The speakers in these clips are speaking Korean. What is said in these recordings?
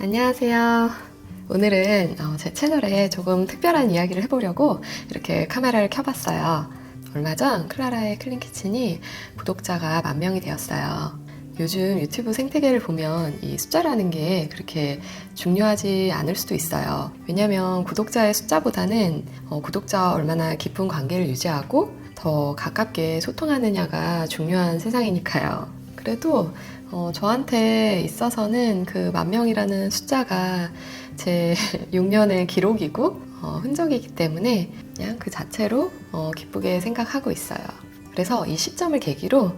안녕하세요. 오늘은 제 채널에 조금 특별한 이야기를 해보려고 이렇게 카메라를 켜봤어요. 얼마 전 클라라의 클린키친이 구독자가 10,000명이 되었어요. 요즘 유튜브 생태계를 보면 이 숫자라는 게 그렇게 중요하지 않을 수도 있어요. 왜냐면 구독자의 숫자보다는 구독자와 얼마나 깊은 관계를 유지하고 더 가깝게 소통하느냐가 중요한 세상이니까요. 그래도 저한테 있어서는 그 10,000명이라는 숫자가 제 6년의 기록이고 흔적이기 때문에 그냥 그 자체로 기쁘게 생각하고 있어요. 그래서 이 시점을 계기로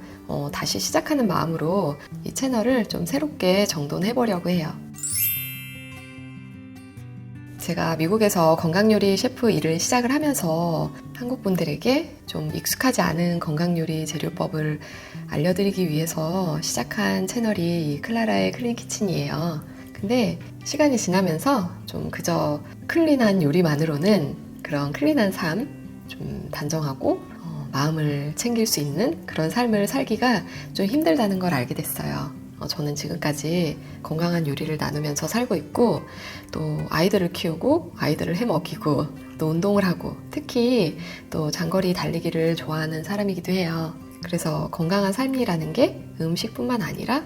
다시 시작하는 마음으로 이 채널을 좀 새롭게 정돈해 보려고 해요. 제가 미국에서 건강요리 셰프 일을 시작을 하면서 한국 분들에게 좀 익숙하지 않은 건강요리 재료법을 알려드리기 위해서 시작한 채널이 이 클라라의 클린키친이에요. 근데 시간이 지나면서 좀 그저 클린한 요리만으로는 그런 클린한 삶, 좀 단정하고 마음을 챙길 수 있는 그런 삶을 살기가 좀 힘들다는 걸 알게 됐어요. 저는 지금까지 건강한 요리를 나누면서 살고 있고 또 아이들을 키우고 아이들을 해먹이고 또 운동을 하고 특히 또 장거리 달리기를 좋아하는 사람이기도 해요. 그래서 건강한 삶이라는 게 음식뿐만 아니라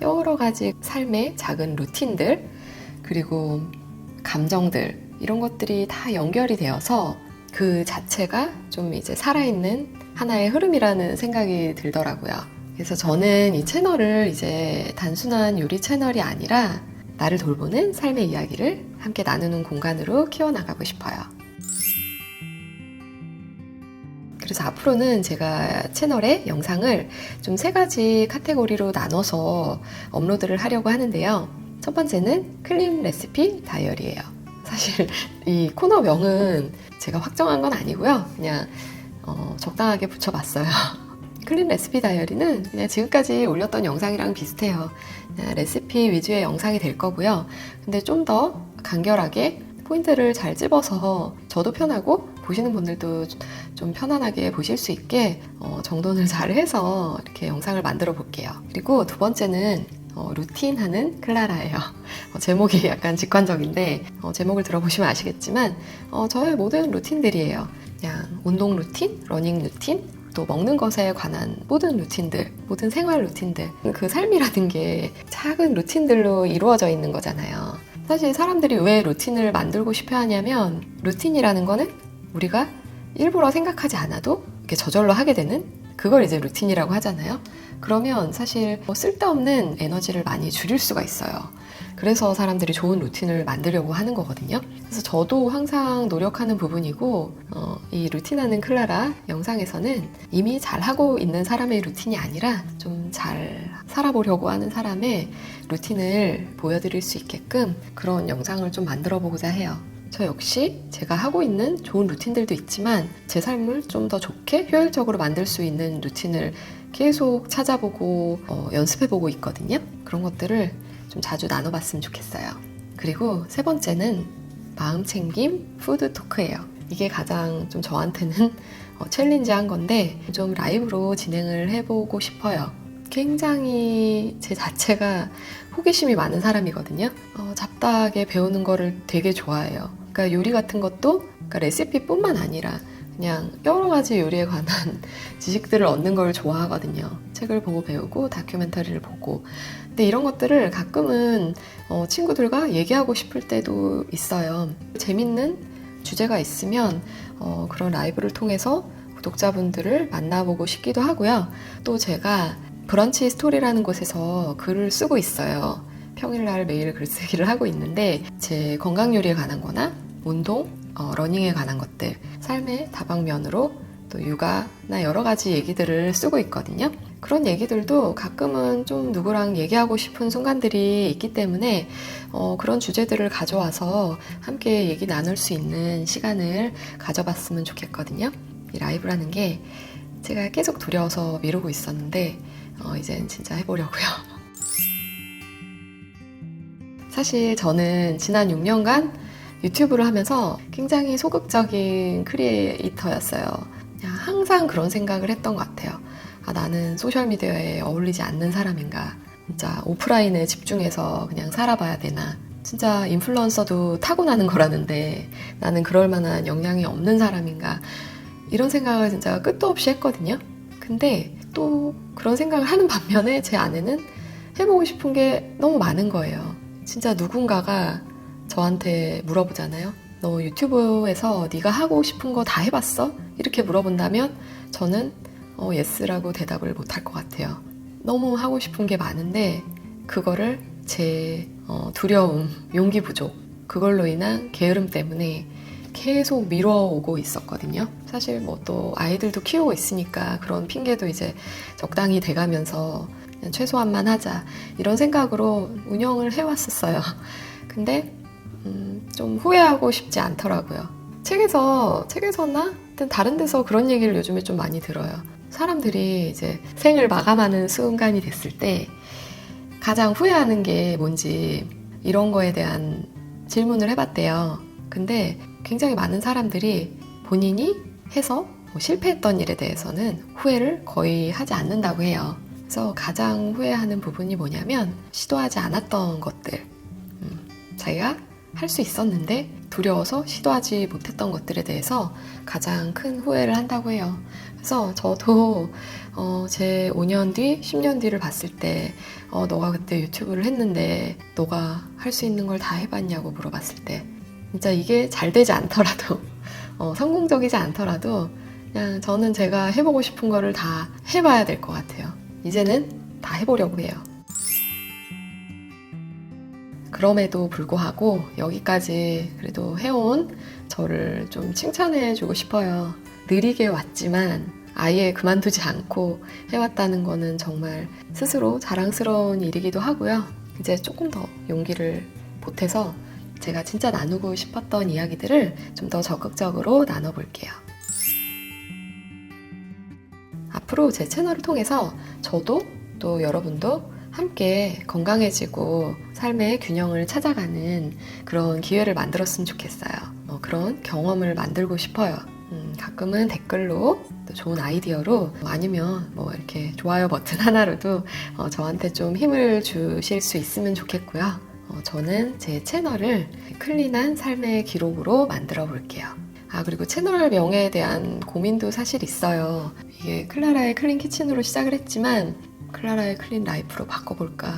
여러 가지 삶의 작은 루틴들 그리고 감정들 이런 것들이 다 연결이 되어서 그 자체가 좀 이제 살아있는 하나의 흐름이라는 생각이 들더라고요. 그래서 저는 이 채널을 이제 단순한 요리 채널이 아니라 나를 돌보는 삶의 이야기를 함께 나누는 공간으로 키워나가고 싶어요. 그래서 앞으로는 제가 채널에 영상을 좀 3가지 카테고리로 나눠서 업로드를 하려고 하는데요. 첫 번째는 클린 레시피 다이어리예요. 사실 이 코너명은 제가 확정한 건 아니고요. 그냥 적당하게 붙여봤어요. 클린 레시피 다이어리는 그냥 지금까지 올렸던 영상이랑 비슷해요. 그냥 레시피 위주의 영상이 될 거고요. 근데 좀 더 간결하게 포인트를 잘 집어서 저도 편하고 보시는 분들도 좀 편안하게 보실 수 있게 정돈을 잘 해서 이렇게 영상을 만들어 볼게요. 그리고 두 번째는 루틴하는 클라라예요. 제목이 약간 직관적인데 제목을 들어보시면 아시겠지만 저의 모든 루틴들이에요. 그냥 운동 루틴, 러닝 루틴, 또 먹는 것에 관한 모든 루틴들, 모든 생활 루틴들, 그 삶이라는 게 작은 루틴들로 이루어져 있는 거잖아요. 사실 사람들이 왜 루틴을 만들고 싶어 하냐면 루틴이라는 거는 우리가 일부러 생각하지 않아도 이렇게 저절로 하게 되는 그걸 이제 루틴이라고 하잖아요. 그러면 사실 쓸데없는 에너지를 많이 줄일 수가 있어요. 그래서 사람들이 좋은 루틴을 만들려고 하는 거거든요. 그래서 저도 항상 노력하는 부분이고 이 루틴하는 클라라 영상에서는 이미 잘하고 있는 사람의 루틴이 아니라 좀 잘 살아보려고 하는 사람의 루틴을 보여드릴 수 있게끔 그런 영상을 좀 만들어 보고자 해요. 저 역시 제가 하고 있는 좋은 루틴들도 있지만 제 삶을 좀 더 좋게 효율적으로 만들 수 있는 루틴을 계속 찾아보고 연습해보고 있거든요. 그런 것들을 좀 자주 나눠봤으면 좋겠어요. 그리고 세 번째는 마음챙김 푸드 토크예요. 이게 가장 좀 저한테는 챌린지한 건데 좀 라이브로 진행을 해보고 싶어요. 굉장히 제 자체가 호기심이 많은 사람이거든요. 잡다하게 배우는 거를 되게 좋아해요. 그러니까 요리 같은 것도 그러니까 레시피뿐만 아니라 그냥 여러 가지 요리에 관한 지식들을 얻는 걸 좋아하거든요. 책을 보고 배우고 다큐멘터리를 보고. 근데 이런 것들을 가끔은 친구들과 얘기하고 싶을 때도 있어요. 재밌는 주제가 있으면 그런 라이브를 통해서 구독자분들을 만나보고 싶기도 하고요. 또 제가 브런치 스토리라는 곳에서 글을 쓰고 있어요. 평일날 매일 글쓰기를 하고 있는데 제 건강 요리에 관한 거나 운동, 러닝에 관한 것들, 삶의 다방면으로 또 육아나 여러 가지 얘기들을 쓰고 있거든요. 그런 얘기들도 가끔은 좀 누구랑 얘기하고 싶은 순간들이 있기 때문에 그런 주제들을 가져와서 함께 얘기 나눌 수 있는 시간을 가져봤으면 좋겠거든요. 이 라이브라는 게 제가 계속 두려워서 미루고 있었는데 이젠 진짜 해보려고요. 사실 저는 지난 6년간 유튜브를 하면서 굉장히 소극적인 크리에이터였어요. 그냥 항상 그런 생각을 했던 것 같아요. 나는 소셜미디어에 어울리지 않는 사람인가. 진짜 오프라인에 집중해서 그냥 살아봐야 되나. 진짜 인플루언서도 타고나는 거라는데 나는 그럴 만한 역량이 없는 사람인가, 이런 생각을 진짜 끝도 없이 했거든요. 근데 또 그런 생각을 하는 반면에 제 안에는 해보고 싶은 게 너무 많은 거예요. 진짜 누군가가 저한테 물어보잖아요. 너 유튜브에서 네가 하고 싶은 거 다 해봤어? 이렇게 물어본다면 저는 예스라고 대답을 못할 것 같아요. 너무 하고 싶은 게 많은데 그거를 제 두려움, 용기 부족, 그걸로 인한 게으름 때문에 계속 미뤄오고 있었거든요. 사실 뭐 또 아이들도 키우고 있으니까 그런 핑계도 이제 적당히 돼가면서 그냥 최소한만 하자, 이런 생각으로 운영을 해왔었어요. 근데 좀 후회하고 싶지 않더라고요. 책에서나 다른 데서 그런 얘기를 요즘에 좀 많이 들어요. 사람들이 이제 생을 마감하는 순간이 됐을 때 가장 후회하는 게 뭔지 이런 거에 대한 질문을 해봤대요. 근데 굉장히 많은 사람들이 본인이 해서 실패했던 일에 대해서는 후회를 거의 하지 않는다고 해요. 그래서 가장 후회하는 부분이 뭐냐면 시도하지 않았던 것들, 자기가 할 수 있었는데 두려워서 시도하지 못했던 것들에 대해서 가장 큰 후회를 한다고 해요. 그래서 저도 제 5년 뒤, 10년 뒤를 봤을 때 너가 그때 유튜브를 했는데 너가 할 수 있는 걸 다 해봤냐고 물어봤을 때 진짜 이게 잘 되지 않더라도 성공적이지 않더라도 그냥 저는 제가 해보고 싶은 거를 다 해봐야 될 것 같아요. 이제는 다 해보려고 해요. 그럼에도 불구하고 여기까지 그래도 해온 저를 좀 칭찬해주고 싶어요. 느리게 왔지만 아예 그만두지 않고 해왔다는 거는 정말 스스로 자랑스러운 일이기도 하고요. 이제 조금 더 용기를 보태서 제가 진짜 나누고 싶었던 이야기들을 좀 더 적극적으로 나눠볼게요. 앞으로 제 채널을 통해서 저도 또 여러분도 함께 건강해지고 삶의 균형을 찾아가는 그런 기회를 만들었으면 좋겠어요. 그런 경험을 만들고 싶어요. 가끔은 댓글로 또 좋은 아이디어로 아니면 뭐 이렇게 좋아요 버튼 하나로도 저한테 좀 힘을 주실 수 있으면 좋겠고요. 저는 제 채널을 클린한 삶의 기록으로 만들어 볼게요. 그리고 채널 명에 대한 고민도 사실 있어요. 이게 클라라의 클린 키친으로 시작을 했지만 클라라의 클린 라이프로 바꿔볼까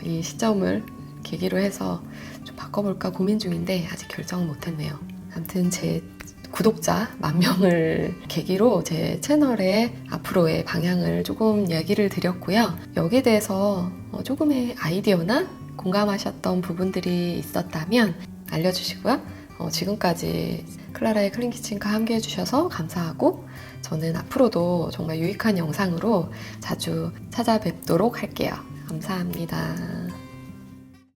이 시점을 계기로 해서 좀 바꿔볼까 고민 중인데 아직 결정은 못했네요. 아무튼 제 구독자 10,000명을 계기로 제 채널의 앞으로의 방향을 조금 얘기를 드렸고요. 여기에 대해서 조금의 아이디어나 공감하셨던 부분들이 있었다면 알려주시고요. 지금까지 클라라의 클린키친과 함께 해주셔서 감사하고 저는 앞으로도 정말 유익한 영상으로 자주 찾아뵙도록 할게요. 감사합니다.